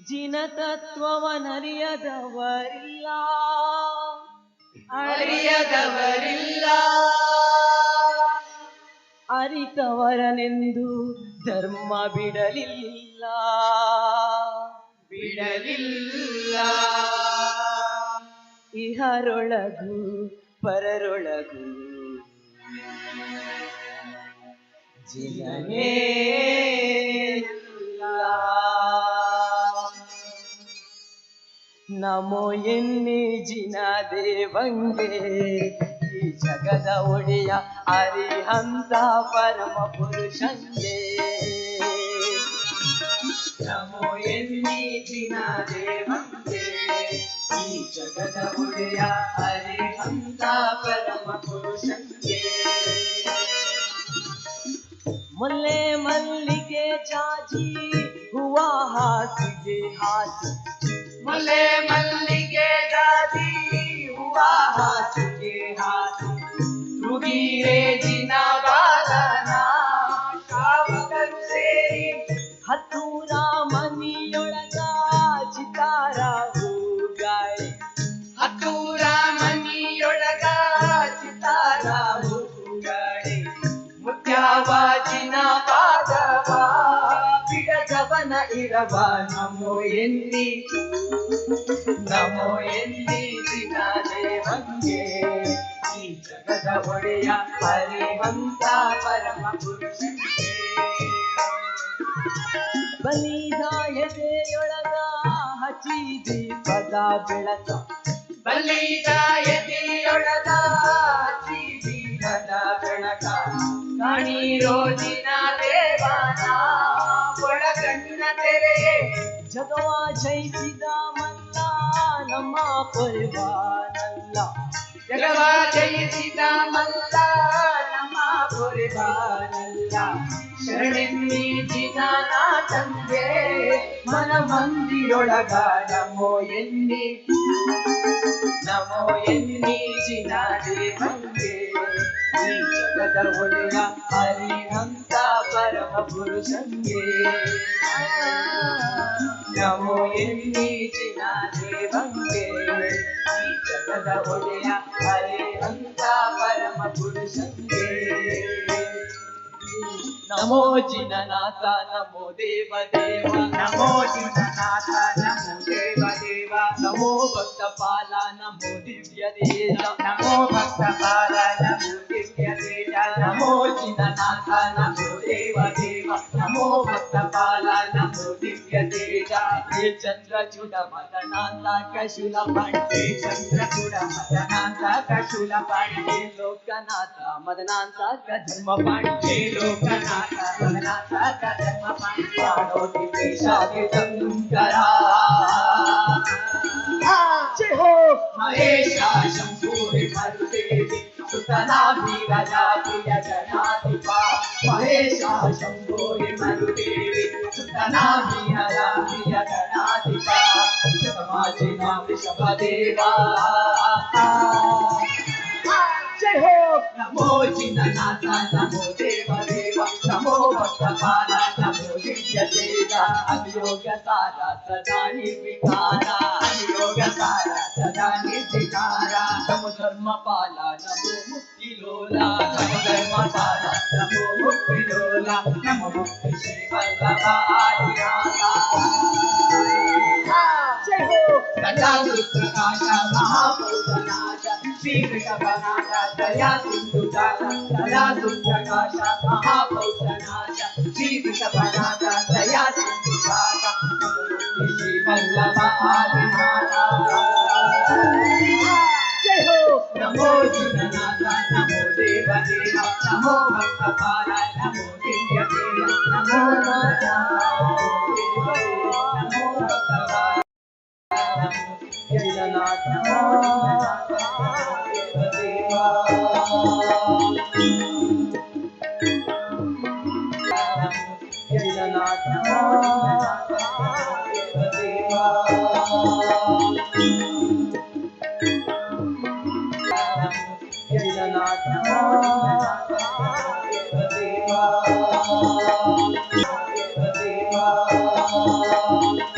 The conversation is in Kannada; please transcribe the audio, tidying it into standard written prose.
ಜಿನತತ್ವವನರಿಯದವರಿಲ್ಲ ಅರಿಯದವರಿಲ್ಲ ಅರಿತವರನೆಂದು ಧರ್ಮ ಬಿಡಲಿಲ್ಲ ಇಹರೊಳಗೂ ಪರರೊಳಗೂ ಜಿನನೇ ನಮೋ ಎನ್ನಿ ಜಿನ ದೇವಂಗೆ ಈ ಜಗದ ಒಡೆಯ ಅರಿಹಂತ ಪರಮ ಪುರುಷಂಗೆ ನಮೋ ಎನ್ನಿ ಜಿನ ದೇವಂಗೆ ಈ ಜಗದ ಒಡೆಯ ಅರಿಹಂತ ಪರಮ ಪುರುಷಂಗೆ ಮುಲ್ಲೆ ಮಲ್ಲಿಗೆ ಜಾಜಿ ಹೂವ ಹಾಸಿಗೆ ಹಾಸಿ ಮುಲ್ಲೆ ಮಲ್ಲಿಗೆ ಜಾಜಿ ಹೂವ ಹಾಸಿಗೆ ಹಾಸಿ ಮುಗಿರೆ ಜಿನ ಬಾಲನ ಶ್ರಾವಕರು ಸೇರಿ ಹತ್ತೂರ ಮನಿಯೊಳಗ ಚಿತ್ತಾರ ಹೂಗಾಳಿ ಹತ್ತೂರ ಮನಿಯೊಳಗ ಚಿತ್ತಾರ ಹೂಗಾಳಿ ಮುತ್ಯಾವ ಜಿನ ಪಾದವ ಬಿಡದವನ ಇರವ ನಮೋ ಎನ್ನಿ ಜಿನ ದೇವಂಗೆ ಈ ಜಗದ ಒಡೆಯ ಹರಿವಂತ ಪರಮ ಪುರುಷಂಗೆ ಬಲಿದ ಎದೆಯೊಳಗ ಹಚ್ಚಿದಿ ಪದ ಬೆಳಕ ಬಲಿದ ಎದೆಯೊಳಗ ಹಚ್ಚಿದಿ ಪದ ಬೆಳಕ ಕಾಣಿರೋ ಜಿನ ದೇವನ ಒಳಗಣ್ಣ ತೆರೆಯೇ ಜಗವ ಜಯಿಸಿದ ಮಲ್ಲ ನಮ್ಮ ಪೊರೆವಾನಲ್ಲ ಜಗವ ಜಯಿಸಿದ ಮಲ್ಲ ನಮ್ಮ ಪೊರೆವಾನಲ್ಲ ಶರಣೆನ್ನಿ ಜಿನ ತಂದೆ ಮನ ಮಂದಿರೊಳಗ ನಮೋ ಎನ್ನಿ ಜಿನ ದೇವಂಗೆ ಈ ಜಗದ ಒಡೆಯ ಹರಿಹಂತ ಪರಮ ಪುರುಷಂಗೆ ನಮೋ ಎನ್ನಿ ಜಿನ ದೇವಂಗೆ ಈ ಜಗದ ಒಡೆಯ ಹರಿಹಂತ ಪರಮ ಪುರುಷಂಗೆ ನಮೋ ಜಿನನಾಥ ನಮೋ ದೇವ ದೇವ ನಮೋ ಜಿನನಾಥ ನಮೋ ದೇವ ದೇವ ನಮೋ ಭಕ್ತಪಾಲ ನಮೋ ದಿವ್ಯ ದೇವ ನಮೋ ಭಕ್ತಪಾಲ ನಮೋ ದಿವ್ಯ ದೇವ ನಮೋ ಜಿನನಾಥ ನಮೋ ದೇವ ದೇವ ನಮೋ ಭಕ್ತಪಾಲ ನಮೋ ದಿವ್ಯ ದೇವ ಹೇ ಚಂದ್ರಚೂಡ ಮದನಾಂತ ಕಶುಲ ಹೇ ಚಂದ್ರಚೂಡ ಮದನಾಂತ ಕಶುಲ ಹೇ ಲೋಕನಾಥ ಮದನಾಂತ ಕಧರ್ಮ ಪಾಣಿ ಹೇ ಲೋಕನಾಥ ಮದನಾಂತ ಕಧರ್ಮ ಪಾಣಿ ಪಾಣೋತಿ ದೇಶಾದಿ ಶಂಕರ ಜಯ ಹೋ ಮಹೇಶ ಶಂಭೂರಿ ಮರುದೇವಿ ಸುತನಾಭಿರಜಾ ಪ್ರಿಯ ಗಣಾಧಿಪ ಮಹೇಶ ಶಂಭೂರಿ ಮರುದೇವಿ ಸುತನಾಭಿರಜಾ ಪ್ರಿಯ ಗಣಾಧಿಪ ಸಮಾಜಿನ ವೃಷಭದೇವ ಜಯ ಹೋ ನಮೋ ಜಿನನಾಥ ನಮೋ ದೇವ ದೇವ ನಮೋ ಭಕ್ತಪಾಲ ನಮೋ ದಿವ್ಯ ದೇವ ಅಭಿಯೋಗ ಸಾರ ಸದಾ ನಿರ್ವಿಕಾರ ಅನಿಯೋಗ ಸಾರ ಸದಾ ನಿರ್ವಿಕಾರ ನಮೋ ಧರ್ಮಪಾಲ ನಮೋ ಮುಕ್ತಿ ಲೋಲ ನಮೋ ಧರ್ಮಪಾಲ ನಮೋ ಮುಕ್ತಿ ಲೋಲ ನಮೋ ಮುಕ್ತಿ ಶ್ರೀ ವಲ್ಲಭ ಆದಿನಾಥ ಜಯ ಹೋ ಸದಾನಂದಪ್ರಕಾಶ ಮಹಾಪೌಷನಾಶ ಶ್ರೀ ವೃಷಭನಾಥ ದಯಾ ಸಿಂಧುಜಾತ ಸದಾನಂದಪ್ರಕಾಶ ಮಹಾಪೌಷನಾಶ ಶ್ರೀ ವೃಷಭನಾಥ ದಯಾ ಸಿಂಧುಜಾತ ನಮೋ ಮುಕ್ತಿ ಶ್ರೀ ವಲ್ಲಭ ಆದಿನಾಥ ಜಯ ಹೋ ನಮೋ ಜಿನನಾಥ ನಮೋ ದೇವ ದೇವ ನಮೋ ಭಕ್ತಪಾಲ ನಮೋ ದಿವ್ಯ ದೇವ ನಮೋ ನಾಥ ನಮೋ ಭಕ್ತಪಾಲ ನಮೋ ಜಿನನಾಥ ಜಗನ್ನಾಥ